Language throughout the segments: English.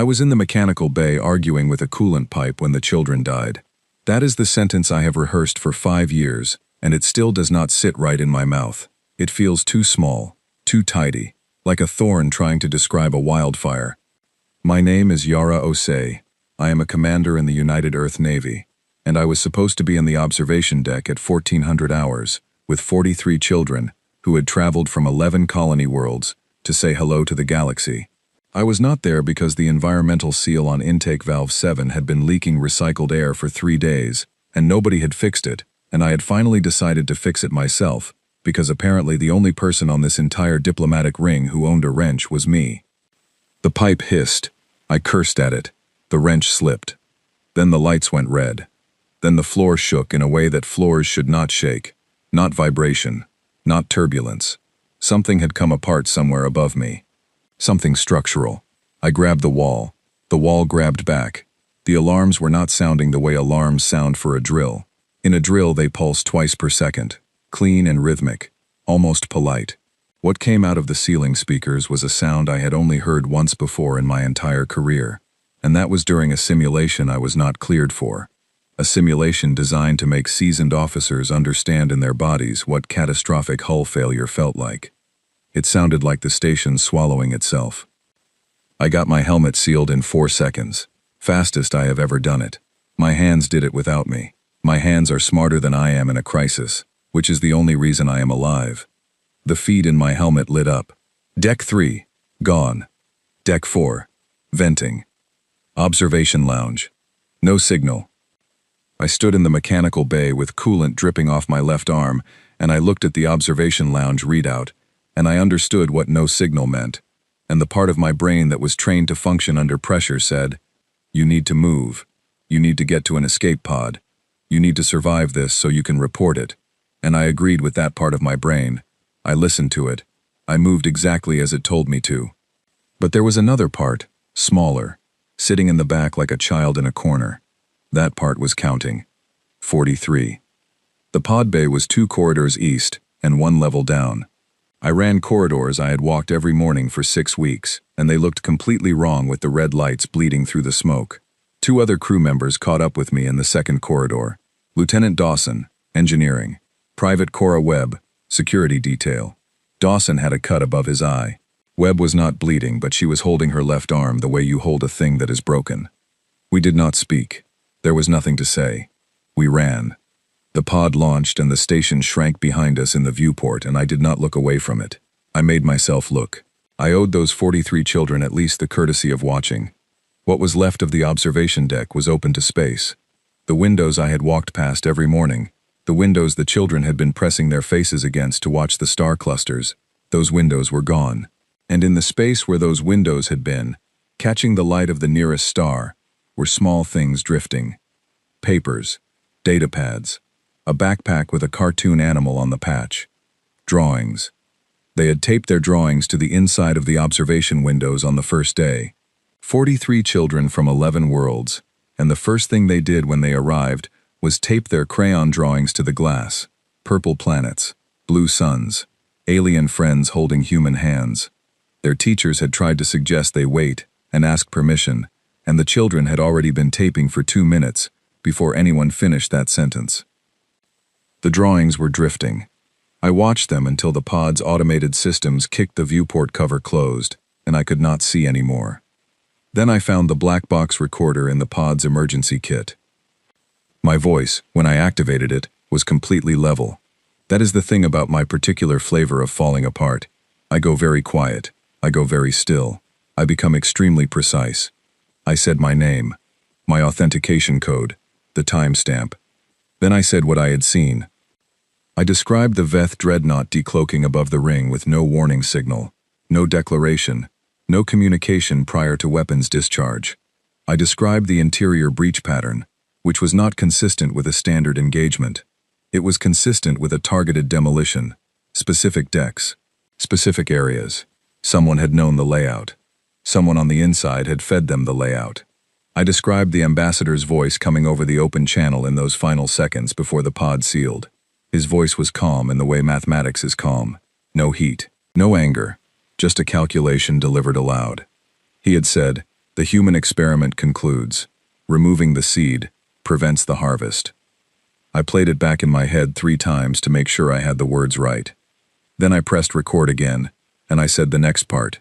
I was in the mechanical bay arguing with a coolant pipe when the children died. That is the sentence I have rehearsed for 5 years, and it still does not sit right in my mouth. It feels too small, too tidy, like a thorn trying to describe a wildfire. My name is Yara Osei. I am a commander in the United Earth Navy, and I was supposed to be in the observation deck at 1400 hours, with 43 children, who had traveled from 11 colony worlds, to say hello to the galaxy. I was not there because the environmental seal on intake valve 7 had been leaking recycled air for 3 days, and nobody had fixed it, and I had finally decided to fix it myself, because apparently the only person on this entire diplomatic ring who owned a wrench was me. The pipe hissed. I cursed at it. The wrench slipped. Then the lights went red. Then the floor shook in a way that floors should not shake. Not vibration. Not turbulence. Something had come apart somewhere above me. Something structural. I grabbed the wall. The wall grabbed back. The alarms were not sounding the way alarms sound for a drill. In a drill they pulse twice per second. Clean and rhythmic. Almost polite. What came out of the ceiling speakers was a sound I had only heard once before in my entire career. And that was during a simulation I was not cleared for. A simulation designed to make seasoned officers understand in their bodies what catastrophic hull failure felt like. It sounded like the station swallowing itself. I got my helmet sealed in 4 seconds. Fastest I have ever done it. My hands did it without me. My hands are smarter than I am in a crisis, which is the only reason I am alive. The feed in my helmet lit up. Deck 3, gone. Deck 4, venting. Observation lounge. No signal. I stood in the mechanical bay with coolant dripping off my left arm, and I looked at the observation lounge readout, and I understood what no signal meant, and the part of my brain that was trained to function under pressure said, "You need to move. You need to get to an escape pod. You need to survive this so you can report it." And I agreed with that part of my brain. I listened to it. I moved exactly as it told me to. But there was another part, smaller, sitting in the back like a child in a corner. That part was counting. 43. The pod bay was 2 corridors east and 1 level down. I ran corridors I had walked every morning for 6 weeks, and they looked completely wrong with the red lights bleeding through the smoke. 2 other crew members caught up with me in the second corridor. Lieutenant Dawson, engineering. Private Cora Webb, security detail. Dawson had a cut above his eye. Webb was not bleeding, but she was holding her left arm the way you hold a thing that is broken. We did not speak. There was nothing to say. We ran. The pod launched and the station shrank behind us in the viewport, and I did not look away from it. I made myself look. I owed those 43 children at least the courtesy of watching. What was left of the observation deck was open to space. The windows I had walked past every morning, the windows the children had been pressing their faces against to watch the star clusters, those windows were gone. And in the space where those windows had been, catching the light of the nearest star, were small things drifting. Papers, data pads, a backpack with a cartoon animal on the patch. Drawings. They had taped their drawings to the inside of the observation windows on the first day. 43 children from 11 worlds, and the first thing they did when they arrived was tape their crayon drawings to the glass. Purple planets, blue suns, alien friends holding human hands. Their teachers had tried to suggest they wait and ask permission, and the children had already been taping for 2 minutes before anyone finished that sentence. The drawings were drifting. I watched them until the pod's automated systems kicked the viewport cover closed, and I could not see anymore. Then I found the black box recorder in the pod's emergency kit. My voice, when I activated it, was completely level. That is the thing about my particular flavor of falling apart. I go very quiet. I go very still. I become extremely precise. I said my name, my authentication code, the timestamp. Then I said what I had seen. I described the Veth dreadnought decloaking above the ring with no warning signal, no declaration, no communication prior to weapons discharge. I described the interior breach pattern, which was not consistent with a standard engagement. It was consistent with a targeted demolition, specific decks, specific areas. Someone had known the layout. Someone on the inside had fed them the layout. I described the ambassador's voice coming over the open channel in those final seconds before the pod sealed. His voice was calm in the way mathematics is calm. No heat, no anger, just a calculation delivered aloud. He had said, The human experiment concludes. Removing the seed prevents the harvest. I played it back in my head 3 times to make sure I had the words right. Then I pressed record again, and I said the next part.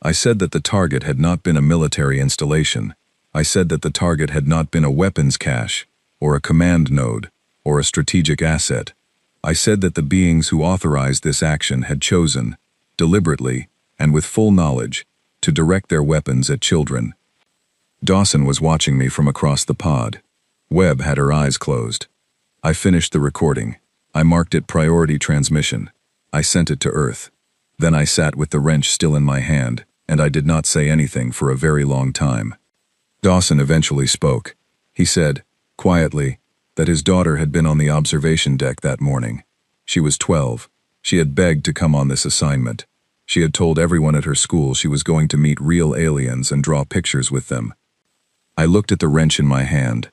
I said that the target had not been a military installation. I said that the target had not been a weapons cache, or a command node, or a strategic asset. I said that the beings who authorized this action had chosen, deliberately, and with full knowledge, to direct their weapons at children. Dawson was watching me from across the pod. Webb had her eyes closed. I finished the recording. I marked it priority transmission. I sent it to Earth. Then I sat with the wrench still in my hand, and I did not say anything for a very long time. Dawson eventually spoke. He said, quietly, that his daughter had been on the observation deck that morning. She was 12. She had begged to come on this assignment. She had told everyone at her school she was going to meet real aliens and draw pictures with them. I looked at the wrench in my hand.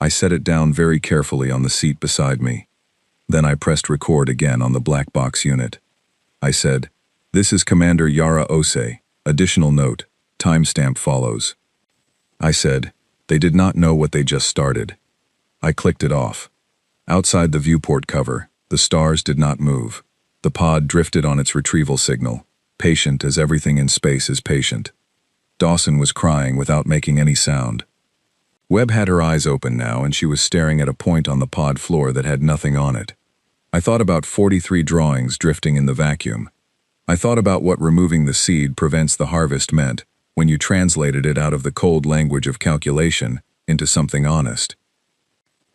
I set it down very carefully on the seat beside me. Then I pressed record again on the black box unit. I said, "This is Commander Yara Ose. Additional note, timestamp follows." I said, "They did not know what they just started." I clicked it off. Outside the viewport cover, the stars did not move. The pod drifted on its retrieval signal, patient as everything in space is patient. Dawson was crying without making any sound. Webb had her eyes open now, and she was staring at a point on the pod floor that had nothing on it. I thought about 43 drawings drifting in the vacuum. I thought about what removing the seed prevents the harvest meant when you translated it out of the cold language of calculation into something honest.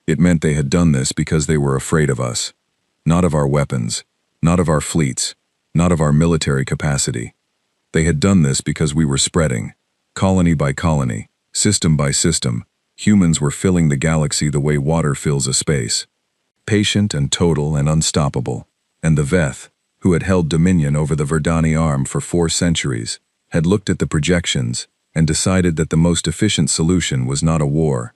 It meant they had done this because they were afraid of us. Not of our weapons, not of our fleets, not of our military capacity. They had done this because we were spreading, colony by colony, system by system. Humans were filling the galaxy the way water fills a space. Patient and total and unstoppable. And the Veth, who had held dominion over the Verdani arm for 4 centuries, had looked at the projections and decided that the most efficient solution was not a war.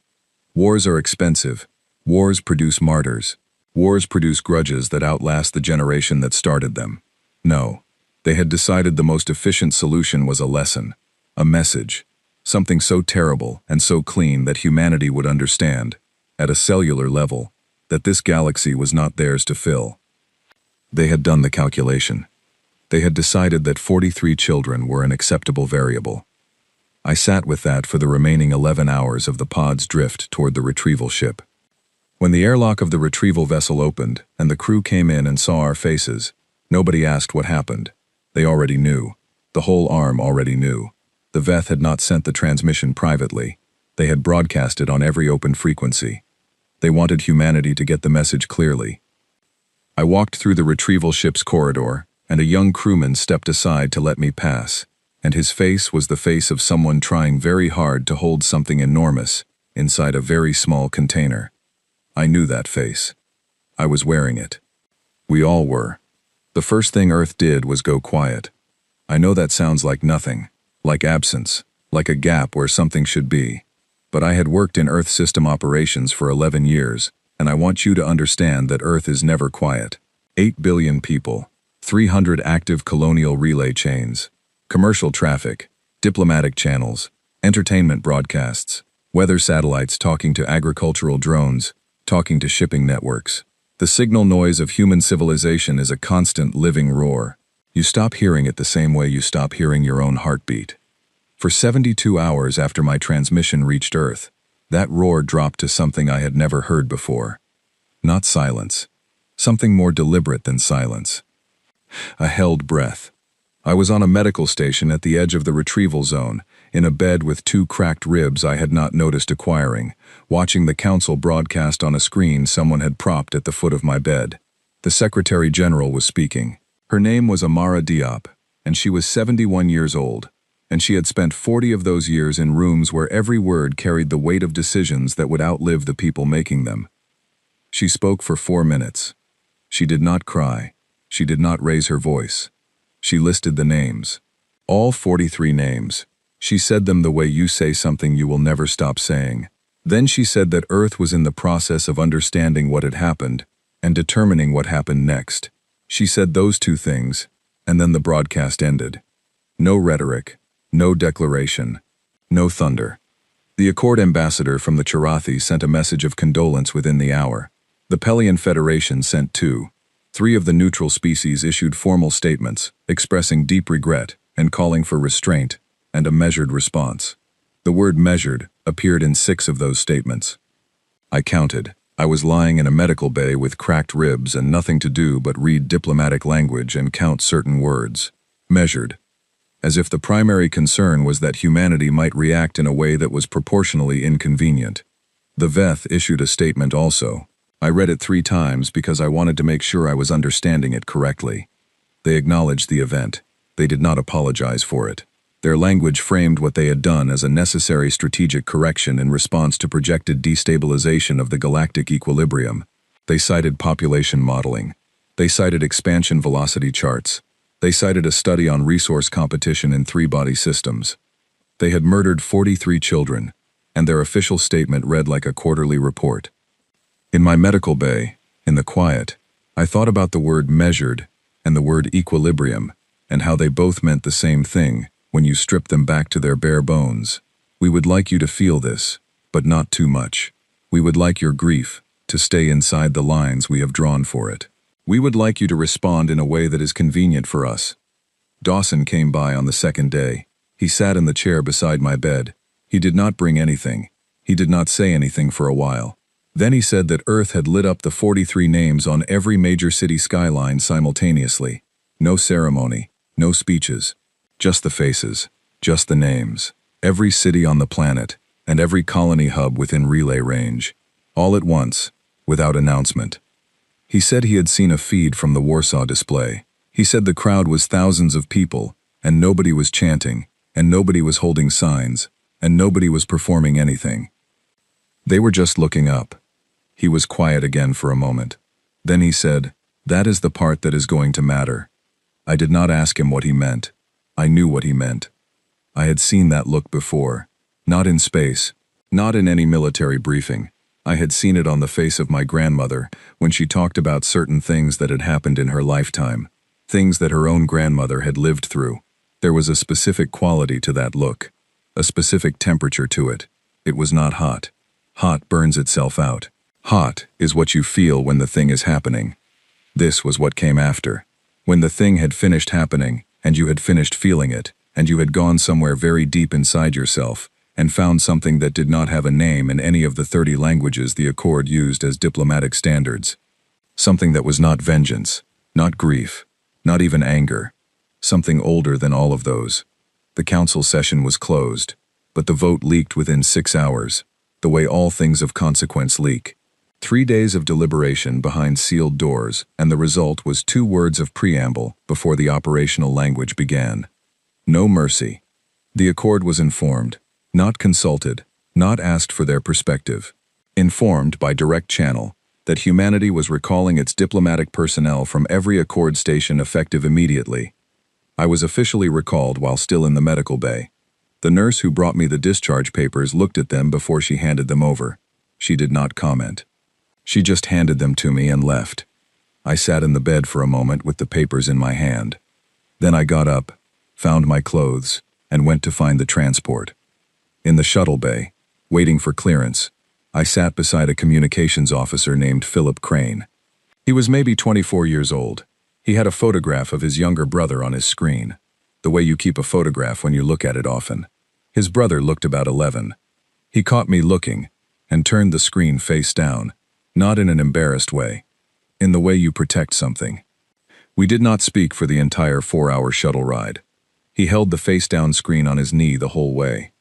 Wars are expensive. Wars produce martyrs. Wars produce grudges that outlast the generation that started them. No, they had decided the most efficient solution was a lesson, a message, something so terrible and so clean that humanity would understand, at a cellular level, that this galaxy was not theirs to fill. They had done the calculation. They had decided that 43 children were an acceptable variable. I sat with that for the remaining 11 hours of the pod's drift toward the retrieval ship. When the airlock of the retrieval vessel opened and the crew came in and saw our faces, nobody asked what happened. They already knew. The whole arm already knew. The Veth had not sent the transmission privately. They had broadcast it on every open frequency. They wanted humanity to get the message clearly. I walked through the retrieval ship's corridor, and a young crewman stepped aside to let me pass, and his face was the face of someone trying very hard to hold something enormous inside a very small container. I knew that face. I was wearing it. We all were. The first thing Earth did was go quiet. I know that sounds like nothing, like absence, like a gap where something should be. But I had worked in Earth system operations for 11 years, and I want you to understand that Earth is never quiet. 8 billion people, 300 active colonial relay chains, commercial traffic, diplomatic channels, entertainment broadcasts, weather satellites talking to agricultural drones, talking to shipping networks. The signal noise of human civilization is a constant living roar. You stop hearing it the same way you stop hearing your own heartbeat. For 72 hours after my transmission reached Earth, that roar dropped to something I had never heard before. Not silence. Something more deliberate than silence. A held breath. I was on a medical station at the edge of the retrieval zone, in a bed with 2 cracked ribs I had not noticed acquiring, watching the council broadcast on a screen someone had propped at the foot of my bed. The Secretary General was speaking. Her name was Amara Diop, and she was 71 years old, and she had spent 40 of those years in rooms where every word carried the weight of decisions that would outlive the people making them. She spoke for 4 minutes. She did not cry. She did not raise her voice. She listed the names. All 43 names. She said them the way you say something you will never stop saying. Then she said that Earth was in the process of understanding what had happened and determining what happened next. She said those 2 things, and then the broadcast ended. No rhetoric, no declaration, No thunder. The Accord ambassador from the Charathi sent a message of condolence within the hour. The Pelian Federation sent two. 3 of the neutral species issued formal statements, expressing deep regret and calling for restraint and a measured response. The word measured appeared in 6 of those statements. I counted. I was lying in a medical bay with cracked ribs and nothing to do but read diplomatic language and count certain words. Measured. As if the primary concern was that humanity might react in a way that was proportionally inconvenient. The Veth issued a statement also. I read it 3 times because I wanted to make sure I was understanding it correctly. They acknowledged the event. They did not apologize for it. Their language framed what they had done as a necessary strategic correction in response to projected destabilization of the galactic equilibrium. They cited population modeling. They cited expansion velocity charts. They cited a study on resource competition in 3-body systems. They had murdered 43 children, and their official statement read like a quarterly report. In my medical bay, in the quiet, I thought about the word measured and the word equilibrium, and how they both meant the same thing when you strip them back to their bare bones. We would like you to feel this, but not too much. We would like your grief to stay inside the lines we have drawn for it. We would like you to respond in a way that is convenient for us. Dawson came by on the 2nd day. He sat in the chair beside my bed. He did not bring anything. He did not say anything for a while. Then he said that Earth had lit up the 43 names on every major city skyline simultaneously. No ceremony, no speeches. Just the faces, just the names. Every city on the planet, and every colony hub within relay range. All at once, without announcement. He said he had seen a feed from the Warsaw display. He said the crowd was thousands of people, and nobody was chanting, and nobody was holding signs, and nobody was performing anything. They were just looking up. He was quiet again for a moment. Then he said, "That is the part that is going to matter." I did not ask him what he meant. I knew what he meant. I had seen that look before. Not in space. Not in any military briefing. I had seen it on the face of my grandmother when she talked about certain things that had happened in her lifetime. Things that her own grandmother had lived through. There was a specific quality to that look. A specific temperature to it. It was not hot. Hot burns itself out. Hot is what you feel when the thing is happening. This was what came after. When the thing had finished happening, and you had finished feeling it, and you had gone somewhere very deep inside yourself, and found something that did not have a name in any of the 30 languages the Accord used as diplomatic standards. Something that was not vengeance, not grief, not even anger. Something older than all of those. The council session was closed, but the vote leaked within 6 hours, the way all things of consequence leak. 3 days of deliberation behind sealed doors, and the result was 2 words of preamble before the operational language began. No mercy. The Accord was informed, not consulted, not asked for their perspective. Informed by direct channel that humanity was recalling its diplomatic personnel from every Accord station effective immediately. I was officially recalled while still in the medical bay. The nurse who brought me the discharge papers looked at them before she handed them over. She did not comment. She just handed them to me and left. I sat in the bed for a moment with the papers in my hand. Then I got up, found my clothes, and went to find the transport. In the shuttle bay, waiting for clearance, I sat beside a communications officer named Philip Crane. He was maybe 24 years old. He had a photograph of his younger brother on his screen, the way you keep a photograph when you look at it often. His brother looked about 11. He caught me looking and turned the screen face down. Not in an embarrassed way. In the way you protect something. We did not speak for the entire 4-hour shuttle ride. He held the face-down screen on his knee the whole way.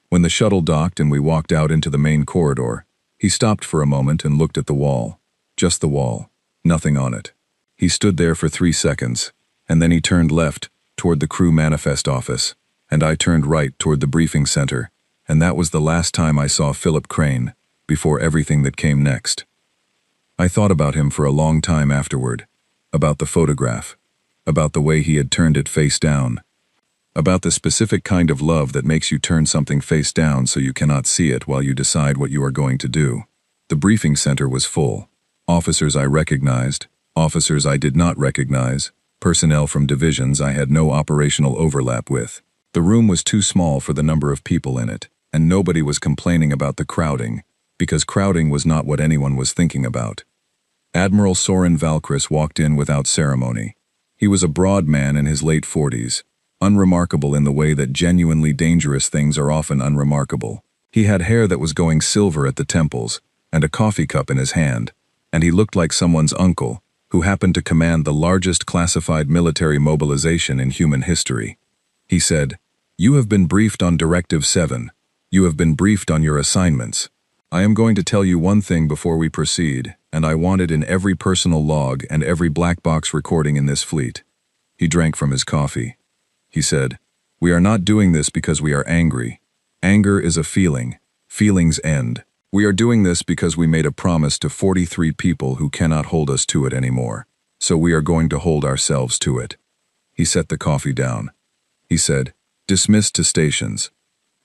When the shuttle docked and we walked out into the main corridor, he stopped for a moment and looked at the wall. Just the wall. Nothing on it. He stood there for 3 seconds, and then he turned left toward the crew manifest office, and I turned right toward the briefing center, and that was the last time I saw Philip Crane, before everything that came next. I thought about him for a long time afterward, about the photograph, about the way he had turned it face down, about the specific kind of love that makes you turn something face down so you cannot see it while you decide what you are going to do. The briefing center was full. Officers I recognized, officers I did not recognize, personnel from divisions I had no operational overlap with. The room was too small for the number of people in it, and nobody was complaining about the crowding, because crowding was not what anyone was thinking about. Admiral Soren Valkyris walked in without ceremony. He was a broad man in his late 40s, unremarkable in the way that genuinely dangerous things are often unremarkable. He had hair that was going silver at the temples, and a coffee cup in his hand, and he looked like someone's uncle, who happened to command the largest classified military mobilization in human history. He said, "You have been briefed on Directive 7. You have been briefed on your assignments. I am going to tell you one thing before we proceed, and I want it in every personal log and every black box recording in this fleet." He drank from his coffee. He said, "We are not doing this because we are angry. Anger is a feeling. Feelings end. We are doing this because we made a promise to 43 people who cannot hold us to it anymore. So we are going to hold ourselves to it." He set the coffee down. He said, "Dismissed to stations."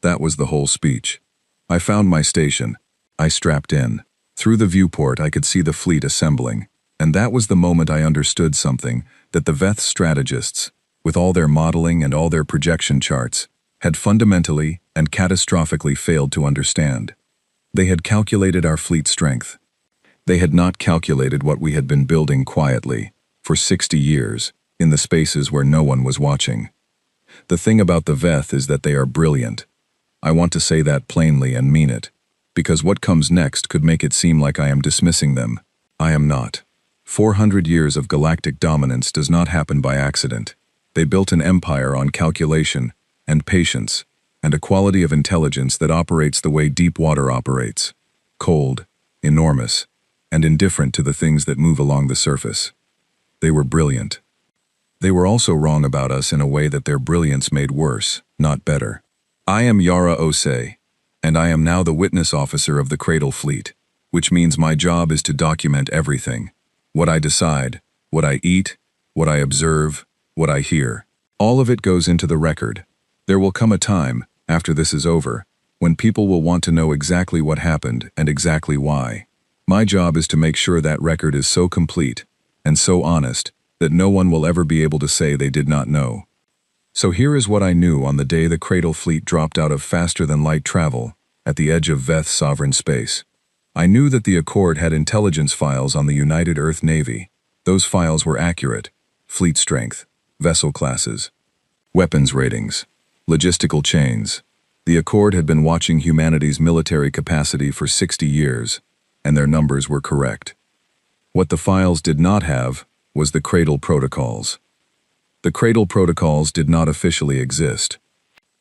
That was the whole speech. I found my station. I strapped in. Through the viewport I could see the fleet assembling, and that was the moment I understood something that the Veth strategists, with all their modeling and all their projection charts, had fundamentally and catastrophically failed to understand. They had calculated our fleet strength. They had not calculated what we had been building quietly, for 60 years, in the spaces where no one was watching. The thing about the Veth is that they are brilliant. I want to say that plainly and mean it, because what comes next could make it seem like I am dismissing them. I am not. 400 years of galactic dominance does not happen by accident. They built an empire on calculation and patience, and a quality of intelligence that operates the way deep water operates: cold, enormous, and indifferent to the things that move along the surface. They were brilliant. They were also wrong about us in a way that their brilliance made worse, not better. I am Yara Osei, and I am now the witness officer of the Cradle Fleet, which means my job is to document everything. What I decide, what I eat, what I observe, what I hear. All of it goes into the record. There will come a time, after this is over, when people will want to know exactly what happened and exactly why. My job is to make sure that record is so complete and so honest that no one will ever be able to say they did not know. So here is what I knew on the day the Cradle Fleet dropped out of faster-than-light travel at the edge of Veth sovereign space. I knew that the Accord had intelligence files on the United Earth Navy. Those files were accurate: fleet strength, vessel classes, weapons ratings, logistical chains. The Accord had been watching humanity's military capacity for 60 years, and their numbers were correct. What the files did not have was the Cradle Protocols. The Cradle Protocols did not officially exist.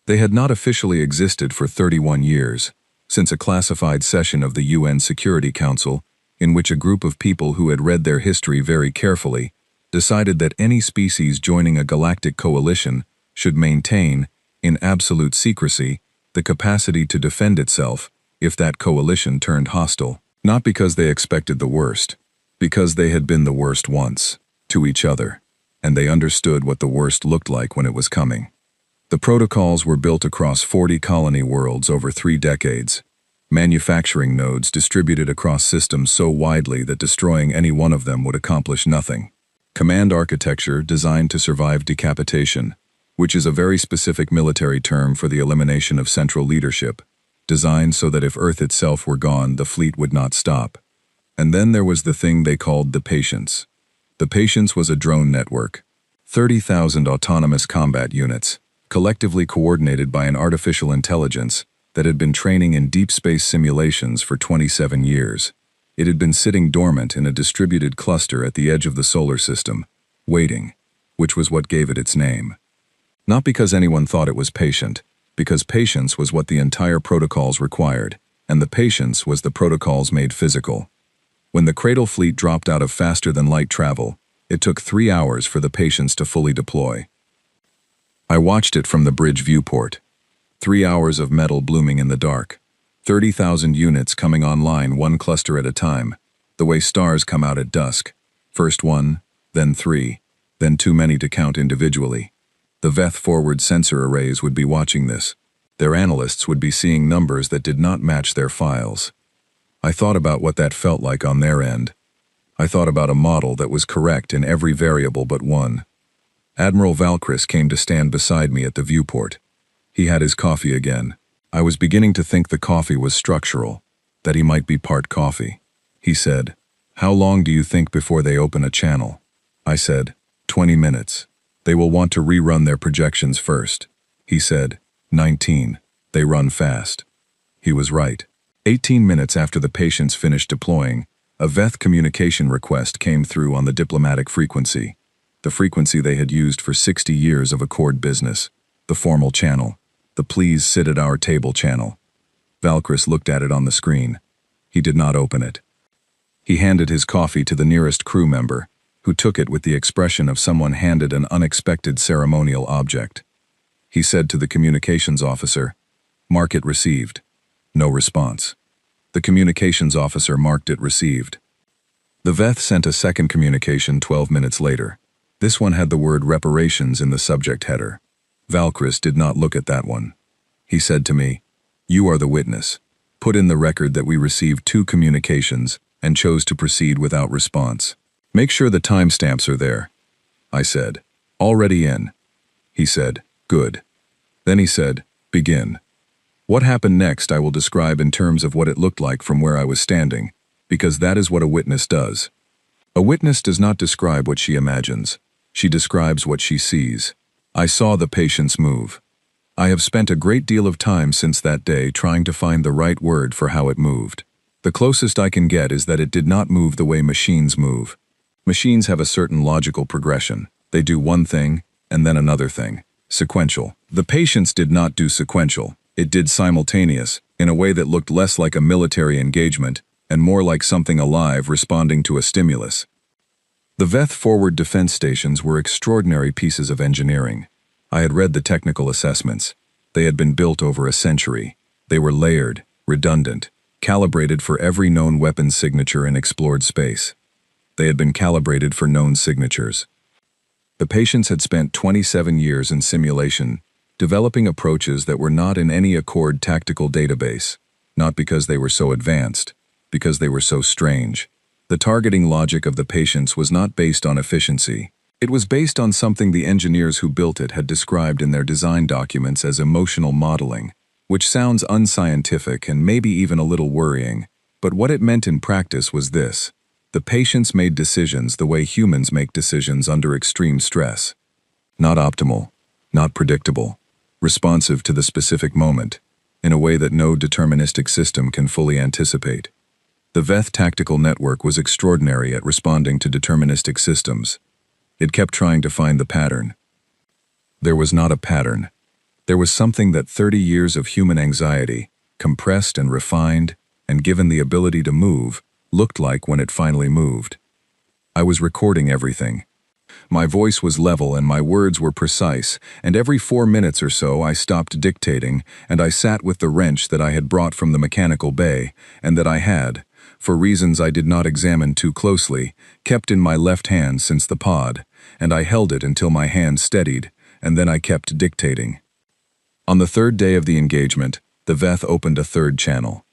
They had not officially existed for 31 years, since a classified session of the UN Security Council, in which a group of people who had read their history very carefully decided that any species joining a galactic coalition should maintain, in absolute secrecy, the capacity to defend itself if that coalition turned hostile. Not because they expected the worst, because they had been the worst once, to each other, and they understood what the worst looked like when it was coming. The protocols were built across 40 colony worlds over 3 decades, manufacturing nodes distributed across systems so widely that destroying any one of them would accomplish nothing. Command architecture designed to survive decapitation, which is a very specific military term for the elimination of central leadership, designed so that if Earth itself were gone, the fleet would not stop. And then there was the thing they called the Patience. The Patience was a drone network, 30,000 autonomous combat units, collectively coordinated by an artificial intelligence that had been training in deep space simulations for 27 years. It had been sitting dormant in a distributed cluster at the edge of the solar system, waiting, which was what gave it its name. Not because anyone thought it was patient, because patience was what the entire protocols required, and the patience was the protocols made physical. When the Cradle Fleet dropped out of faster-than-light travel, it took 3 hours for the Patience to fully deploy. I watched it from the bridge viewport. 3 hours of metal blooming in the dark. 30,000 units coming online one cluster at a time, the way stars come out at dusk. First 1, then 3, then too many to count individually. The Veth forward sensor arrays would be watching this. Their analysts would be seeing numbers that did not match their files. I thought about what that felt like on their end. I thought about a model that was correct in every variable but one. Admiral Valkyris came to stand beside me at the viewport. He had his coffee again. I was beginning to think the coffee was structural, that he might be part coffee. He said, "How long do you think before they open a channel?" I said, 20 minutes. They will want to rerun their projections first. He said, 19. They run fast. He was right. 18 minutes after the patients finished deploying, a VETH communication request came through on the diplomatic frequency, the frequency they had used for 60 years of Accord business, the formal channel, the please sit at our table channel. Valkyris looked at it on the screen. He did not open it. He handed his coffee to the nearest crew member, who took it with the expression of someone handed an unexpected ceremonial object. He said to the communications officer, "Mark it received." No response. The communications officer marked it received. The VETH sent a second communication 12 minutes later. This one had the word reparations in the subject header. Valkyris did not look at that one. He said to me, "You are the witness. Put in the record that we received 2 communications and chose to proceed without response. Make sure the timestamps are there." I said, "Already in." He said, "Good." Then he said, "Begin." What happened next I will describe in terms of what it looked like from where I was standing, because that is what a witness does. A witness does not describe what she imagines. She describes what she sees. I saw the patients move. I have spent a great deal of time since that day trying to find the right word for how it moved. The closest I can get is that it did not move the way machines move. Machines have a certain logical progression. They do one thing, and then another thing. Sequential. The patients did not do sequential. It did simultaneous, in a way that looked less like a military engagement and more like something alive responding to a stimulus. The VETH forward defense stations were extraordinary pieces of engineering. I had read the technical assessments. They had been built over a century. They were layered, redundant, calibrated for every known weapons signature in explored space. They had been calibrated for known signatures. The patients had spent 27 years in simulation, developing approaches that were not in any Accord tactical database, not because they were so advanced, because they were so strange. The targeting logic of the patients was not based on efficiency. It was based on something the engineers who built it had described in their design documents as emotional modeling, which sounds unscientific and maybe even a little worrying, but what it meant in practice was this. The patients made decisions the way humans make decisions under extreme stress. Not optimal, not predictable, responsive to the specific moment, in a way that no deterministic system can fully anticipate. The VETH tactical network was extraordinary at responding to deterministic systems. It kept trying to find the pattern. There was not a pattern. There was something that 30 years of human anxiety, compressed and refined, and given the ability to move, looked like when it finally moved. I was recording everything. My voice was level and my words were precise, and every 4 minutes or so I stopped dictating, and I sat with the wrench that I had brought from the mechanical bay, and that I had, for reasons I did not examine too closely, kept in my left hand since the pod, and I held it until my hand steadied, and then I kept dictating. On the 3rd day of the engagement, the VETH opened a 3rd channel.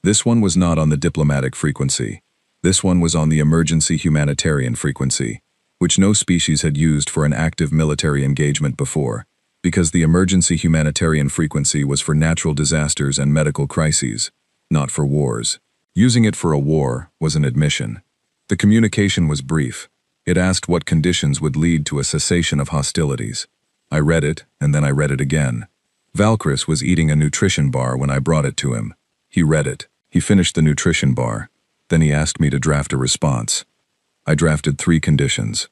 This one was not on the diplomatic frequency. This one was on the emergency humanitarian frequency, which no species had used for an active military engagement before, because the emergency humanitarian frequency was for natural disasters and medical crises, not for wars. Using it for a war was an admission. The communication was brief. It asked what conditions would lead to a cessation of hostilities. I read it, and then I read it again. Valkyris was eating a nutrition bar when I brought it to him. He read it. He finished the nutrition bar. Then he asked me to draft a response. I drafted 3 conditions.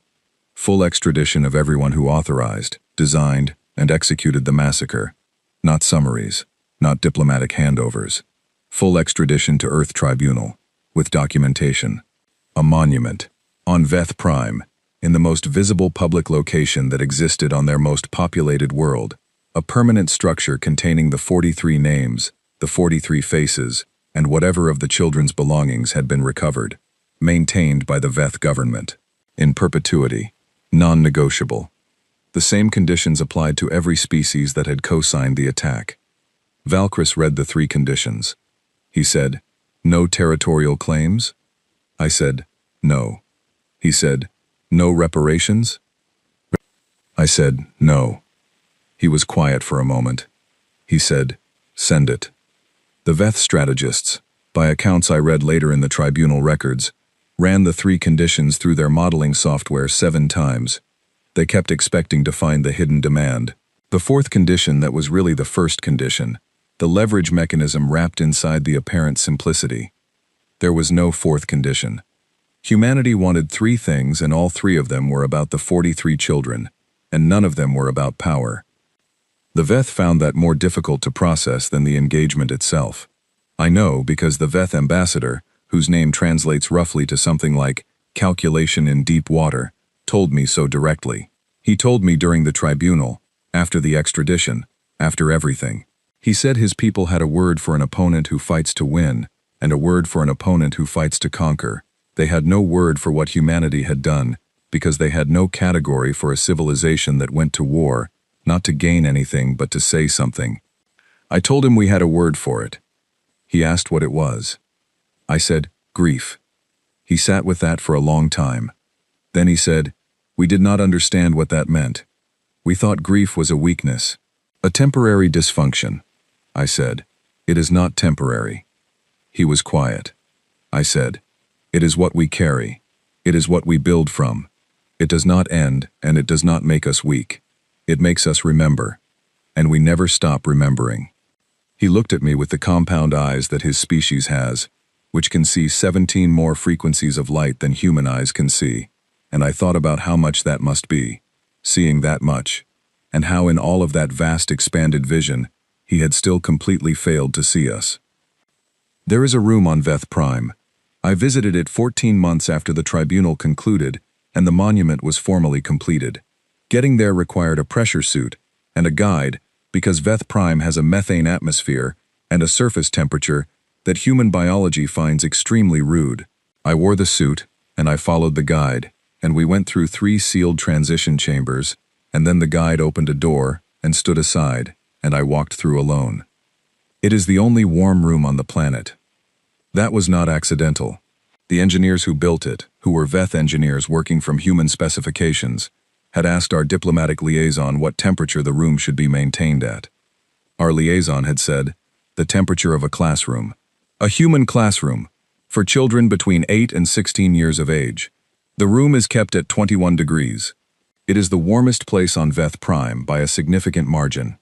Full extradition of everyone who authorized, designed, and executed the massacre. Not summaries, not diplomatic handovers. Full extradition to Earth Tribunal, with documentation. A monument, on Veth Prime, in the most visible public location that existed on their most populated world. A permanent structure containing the 43 names, the 43 faces, and whatever of the children's belongings had been recovered, maintained by the Veth government. In perpetuity, non-negotiable. The same conditions applied to every species that had co-signed the attack. Valkyris read the 3 conditions. He said, "No territorial claims?" I said, "No." He said, "No reparations?" I said, "No." He was quiet for a moment. He said, "Send it." The Veth strategists, by accounts I read later in the tribunal records, ran the 3 conditions through their modeling software 7 times. They kept expecting to find the hidden demand. The 4th condition that was really the first condition, the leverage mechanism wrapped inside the apparent simplicity. There was no 4th condition. Humanity wanted 3 things, and all 3 of them were about the 43 children, and none of them were about power. The Veth found that more difficult to process than the engagement itself. I know because the Veth ambassador, whose name translates roughly to something like calculation in deep water, told me so directly. He told me during the tribunal, after the extradition, after everything. He said his people had a word for an opponent who fights to win, and a word for an opponent who fights to conquer. They had no word for what humanity had done, because they had no category for a civilization that went to war, not to gain anything but to say something. I told him we had a word for it. He asked what it was. I said, grief. He sat with that for a long time. Then he said, we did not understand what that meant. We thought grief was a weakness, a temporary dysfunction. I said, it is not temporary. He was quiet. I said, it is what we carry. It is what we build from. It does not end, and it does not make us weak. It makes us remember. And we never stop remembering. He looked at me with the compound eyes that his species has, which can see 17 more frequencies of light than human eyes can see, and I thought about how much that must be, seeing that much, and how in all of that vast expanded vision, he had still completely failed to see us. There is a room on Veth Prime. I visited it 14 months after the tribunal concluded, and the monument was formally completed. Getting there required a pressure suit and a guide, because Veth Prime has a methane atmosphere and a surface temperature that human biology finds extremely rude. I wore the suit, and I followed the guide, and we went through 3 sealed transition chambers, and then the guide opened a door and stood aside, and I walked through alone. It is the only warm room on the planet. That was not accidental. The engineers who built it, who were Veth engineers working from human specifications, had asked our diplomatic liaison what temperature the room should be maintained at. Our liaison had said, the temperature of a classroom. A human classroom, for children between 8 and 16 years of age. The room is kept at 21 degrees. It is the warmest place on Veth Prime by a significant margin.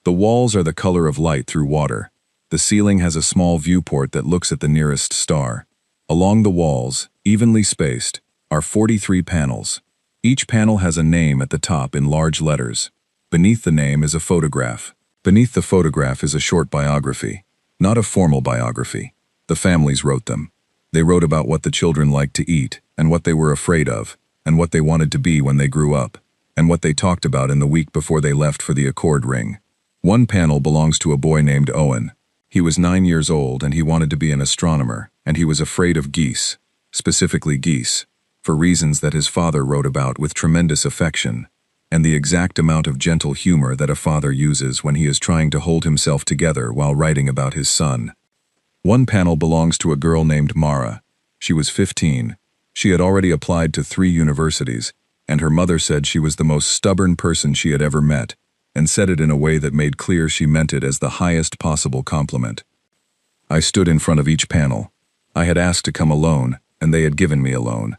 The walls are the color of light through water. The ceiling has a small viewport that looks at the nearest star. Along the walls, evenly spaced, are 43 panels. Each panel has a name at the top in large letters. Beneath the name is a photograph. Beneath the photograph is a short biography. Not a formal biography. The families wrote them. They wrote about what the children liked to eat, and what they were afraid of, and what they wanted to be when they grew up, and what they talked about in the week before they left for the Accord Ring. One panel belongs to a boy named Owen. He was 9 years old and he wanted to be an astronomer, and he was afraid of geese, specifically geese, for reasons that his father wrote about with tremendous affection, and the exact amount of gentle humor that a father uses when he is trying to hold himself together while writing about his son. One panel belongs to a girl named Mara. She was 15. She had already applied to 3 universities, and her mother said she was the most stubborn person she had ever met, and said it in a way that made clear she meant it as the highest possible compliment. I stood in front of each panel. I had asked to come alone, and they had given me a loan.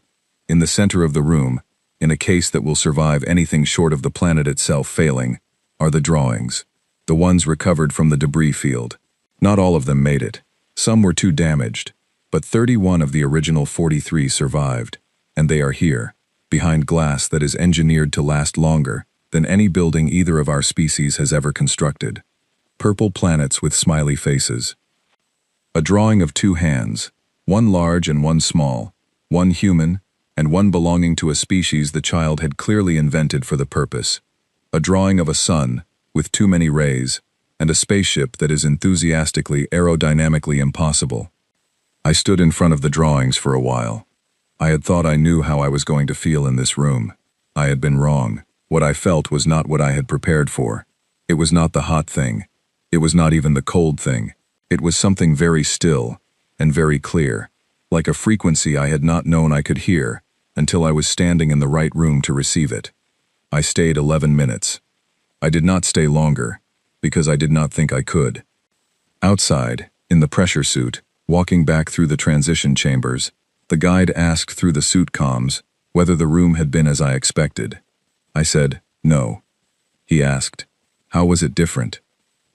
In the center of the room, in a case that will survive anything short of the planet itself failing, are the drawings, the ones recovered from the debris field. Not all of them made it. Some were too damaged, but 31 of the original 43 survived, and they are here, behind glass that is engineered to last longer than any building either of our species has ever constructed. Purple planets with smiley faces. A drawing of 2 hands, one large and one small, one human, and one belonging to a species the child had clearly invented for the purpose. A drawing of a sun, with too many rays, and a spaceship that is enthusiastically aerodynamically impossible. I stood in front of the drawings for a while. I had thought I knew how I was going to feel in this room. I had been wrong. What I felt was not what I had prepared for. It was not the hot thing. It was not even the cold thing. It was something very still and very clear, like a frequency I had not known I could hear until I was standing in the right room to receive it. I stayed 11 minutes. I did not stay longer. because I did not think I could. Outside, in the pressure suit, walking back through the transition chambers, the guide asked through the suit comms whether the room had been as I expected. I said, no. He asked, how was it different?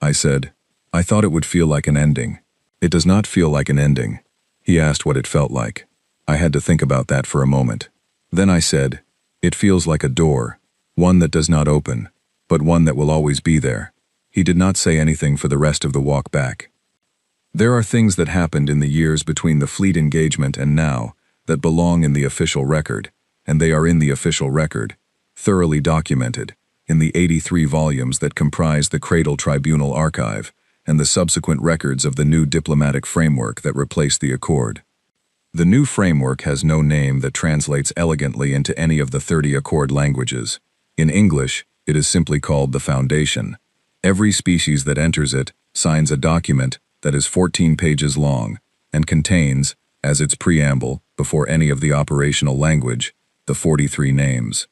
I said, I thought it would feel like an ending. It does not feel like an ending. He asked what it felt like. I had to think about that for a moment. Then I said, it feels like a door, one that does not open, but one that will always be there. He did not say anything for the rest of the walk back. There are things that happened in the years between the fleet engagement and now that belong in the official record, and they are in the official record, thoroughly documented, in the 83 volumes that comprise the Cradle Tribunal archive and the subsequent records of the new diplomatic framework that replaced the Accord. The new framework has no name that translates elegantly into any of the 30 Accord languages. In English, it is simply called the Foundation. Every species that enters it signs a document that is 14 pages long and contains, as its preamble, before any of the operational language, the 43 names.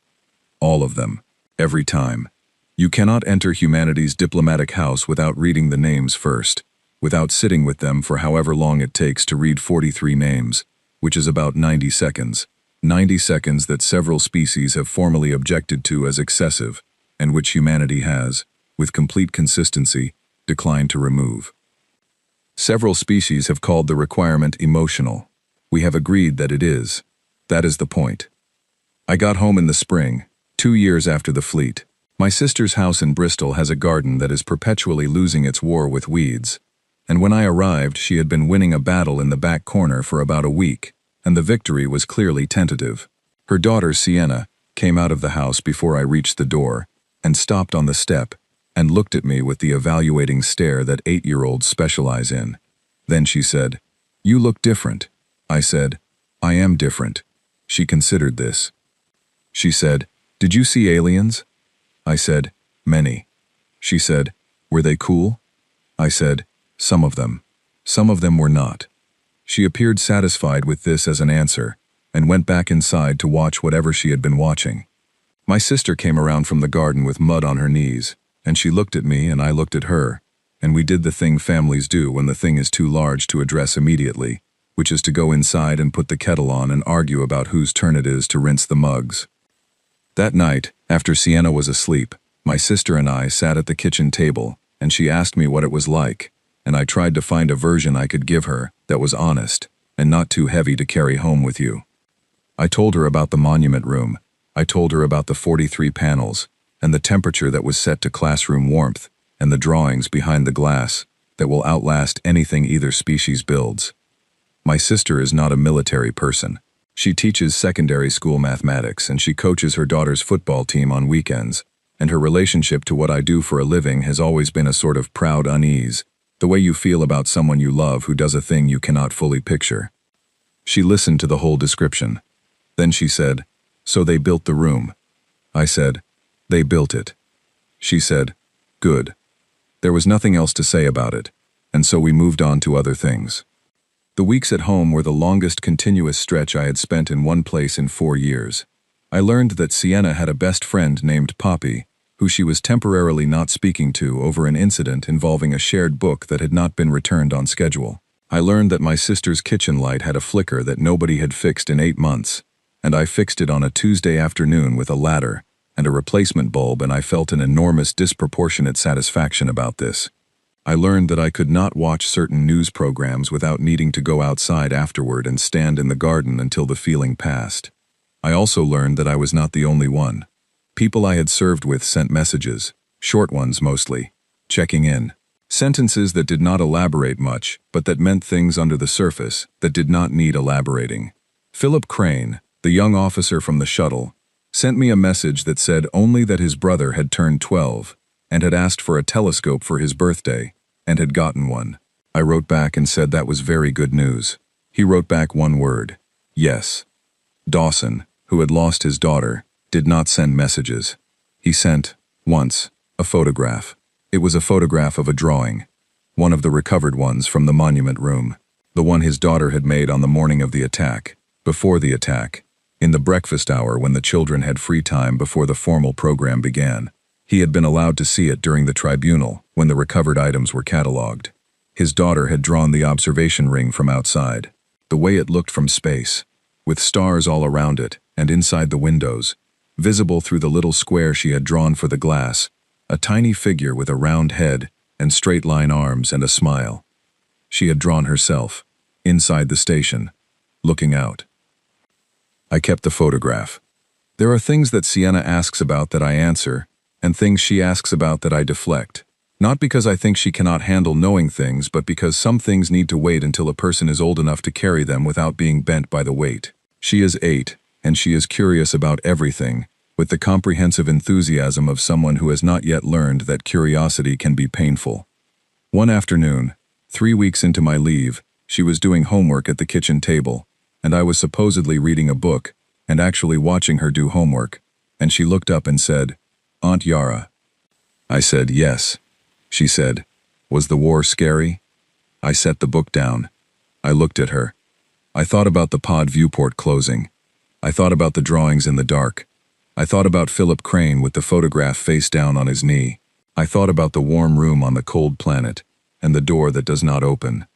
All of them. Every time. You cannot enter humanity's diplomatic house without reading the names first, without sitting with them for however long it takes to read 43 names, which is about 90 seconds. 90 seconds that several species have formally objected to as excessive, and which humanity has, with complete consistency, declined to remove. Several species have called the requirement emotional. We have agreed that it is. That is the point. I got home in the spring, 2 years after the fleet. My sister's house in Bristol has a garden that is perpetually losing its war with weeds, and when I arrived she had been winning a battle in the back corner for about a week, and the victory was clearly tentative. Her daughter, Sienna, came out of the house before I reached the door, and stopped on the step, and looked at me with the evaluating stare that 8-year-olds specialize in. Then she said, "You look different." I said, "I am different." She considered this. She said, "Did you see aliens?" I said, "Many." She said, "Were they cool?" I said, "Some of them. Some of them were not." She appeared satisfied with this as an answer, and went back inside to watch whatever she had been watching. My sister came around from the garden with mud on her knees, and she looked at me and I looked at her, and we did the thing families do when the thing is too large to address immediately, which is to go inside and put the kettle on and argue about whose turn it is to rinse the mugs. That night, after Sienna was asleep, my sister and I sat at the kitchen table, and she asked me what it was like, and I tried to find a version I could give her that was honest and not too heavy to carry home with you. I told her about the monument room. I told her about the 43 panels, and the temperature that was set to classroom warmth, and the drawings behind the glass that will outlast anything either species builds. My sister is not a military person. She teaches secondary school mathematics and she coaches her daughter's football team on weekends, and her relationship to what I do for a living has always been a sort of proud unease, the way you feel about someone you love who does a thing you cannot fully picture. She listened to the whole description. Then she said, "So they built the room." I said, "They built it." She said, "Good." There was nothing else to say about it, and so we moved on to other things. The weeks at home were the longest continuous stretch I had spent in one place in 4 years. I learned that Sienna had a best friend named Poppy, who she was temporarily not speaking to over an incident involving a shared book that had not been returned on schedule. I learned that my sister's kitchen light had a flicker that nobody had fixed in 8 months, and I fixed it on a Tuesday afternoon with a ladder and a replacement bulb, and I felt an enormous disproportionate satisfaction about this. I learned that I could not watch certain news programs without needing to go outside afterward and stand in the garden until the feeling passed. I also learned that I was not the only one. People I had served with sent messages, short ones mostly, checking in. Sentences that did not elaborate much, but that meant things under the surface that did not need elaborating. Philip Crane, the young officer from the shuttle, sent me a message that said only that his brother had turned 12 and had asked for a telescope for his birthday, and had gotten one. I wrote back and said that was very good news. He wrote back one word: yes. Dawson, who had lost his daughter, did not send messages. He sent, once, a photograph. It was a photograph of a drawing, one of the recovered ones from the monument room, the one his daughter had made on the morning of the attack, before the attack, in the breakfast hour when the children had free time before the formal program began. He had been allowed to see it during the tribunal, when the recovered items were catalogued. His daughter had drawn the observation ring from outside, the way it looked from space, with stars all around it and inside the windows, visible through the little square she had drawn for the glass, a tiny figure with a round head and straight-line arms and a smile. She had drawn herself, inside the station, looking out. I kept the photograph. There are things that Sienna asks about that I answer, and things she asks about that I deflect. Not because I think she cannot handle knowing things, but because some things need to wait until a person is old enough to carry them without being bent by the weight. She is 8, and she is curious about everything, with the comprehensive enthusiasm of someone who has not yet learned that curiosity can be painful. One afternoon, 3 weeks into my leave, she was doing homework at the kitchen table, and I was supposedly reading a book, and actually watching her do homework, and she looked up and said, "Aunt Yara." I said, "Yes." She said, "Was the war scary?" I set the book down. I looked at her. I thought about the pod viewport closing. I thought about the drawings in the dark. I thought about Philip Crane with the photograph face down on his knee. I thought about the warm room on the cold planet, and the door that does not open.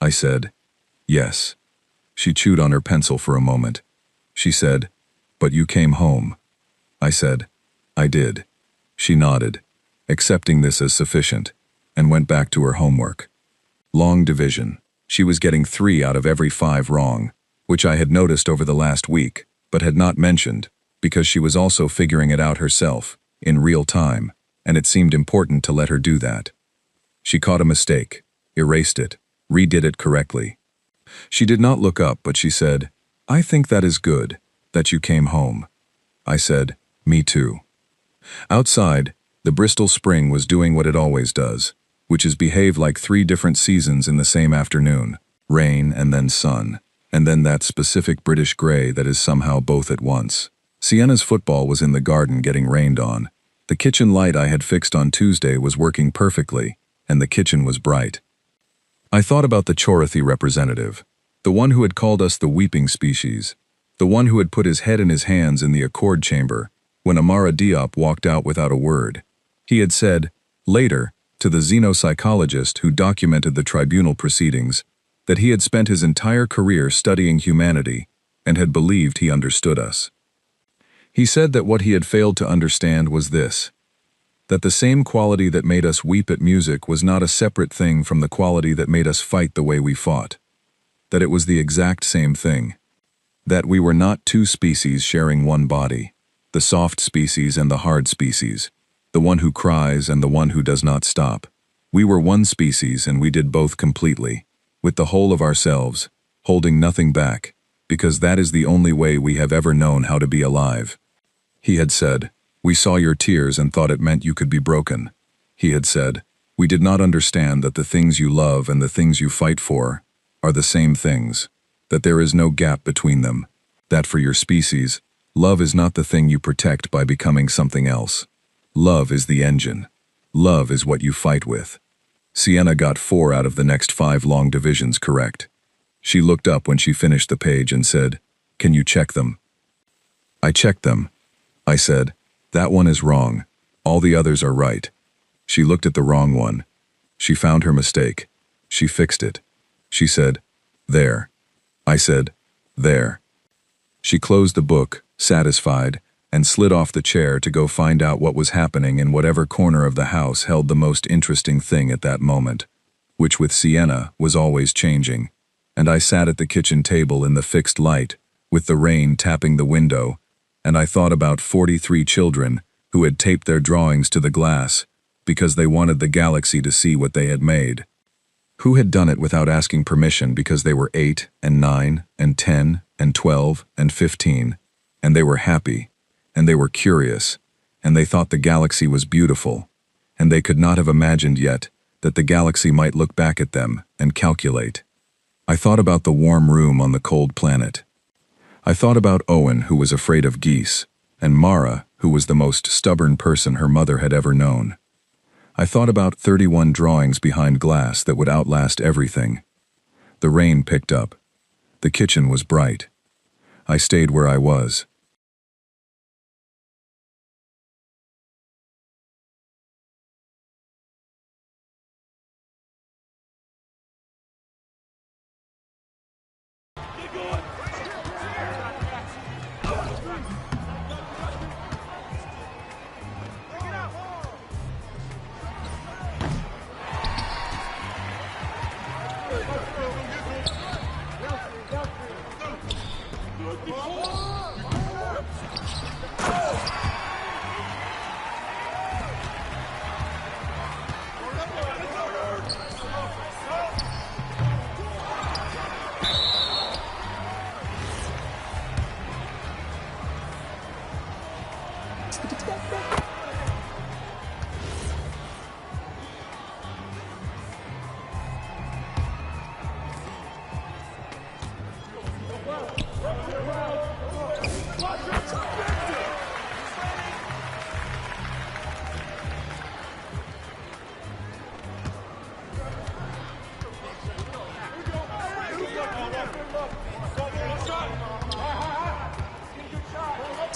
I said, "Yes." She chewed on her pencil for a moment. She said, "But you came home." I said, "I did." She nodded, accepting this as sufficient, and went back to her homework. Long division. She was getting 3 out of every 5 wrong, which I had noticed over the last week, but had not mentioned, because she was also figuring it out herself, in real time, and it seemed important to let her do that. She caught a mistake, erased it, redid it correctly. She did not look up, but she said, "I think that is good, that you came home." I said, "Me too." Outside, the Bristol spring was doing what it always does, which is behave like 3 different seasons in the same afternoon, rain and then sun, and then that specific British grey that is somehow both at once. Sienna's football was in the garden getting rained on. The kitchen light I had fixed on Tuesday was working perfectly, and the kitchen was bright. I thought about the Chorathy representative, the one who had called us the weeping species, the one who had put his head in his hands in the accord chamber when Amara Diop walked out without a word. He had said, later, to the xenopsychologist who documented the tribunal proceedings, that he had spent his entire career studying humanity and had believed he understood us. He said that what he had failed to understand was this, that the same quality that made us weep at music was not a separate thing from the quality that made us fight the way we fought, that it was the exact same thing, that we were not 2 species sharing one body, the soft species and the hard species, the one who cries and the one who does not stop. We were one species and we did both completely, with the whole of ourselves, holding nothing back, because that is the only way we have ever known how to be alive. He had said, "We saw your tears and thought it meant you could be broken." He had said, "We did not understand that the things you love and the things you fight for are the same things, that there is no gap between them, that for your species, love is not the thing you protect by becoming something else. Love is the engine. Love is what you fight with." Sienna got 4 out of the next 5 long divisions correct. She looked up when she finished the page and said, "Can you check them?" I checked them. I said, "That one is wrong. All the others are right." She looked at the wrong one. She found her mistake. She fixed it. She said, "There." I said, "There." She closed the book, satisfied, and slid off the chair to go find out what was happening in whatever corner of the house held the most interesting thing at that moment, which with Sienna was always changing, and I sat at the kitchen table in the fixed light, with the rain tapping the window, and I thought about 43 children who had taped their drawings to the glass because they wanted the galaxy to see what they had made. Who had done it without asking permission because they were 8 and 9 and 10 and 12 and 15, and they were happy, and they were curious, and they thought the galaxy was beautiful, and they could not have imagined yet that the galaxy might look back at them and calculate. I thought about the warm room on the cold planet. I thought about Owen, who was afraid of geese, and Mara, who was the most stubborn person her mother had ever known. I thought about 31 drawings behind glass that would outlast everything. The rain picked up. The kitchen was bright. I stayed where I was. Let's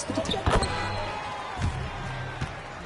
get it together.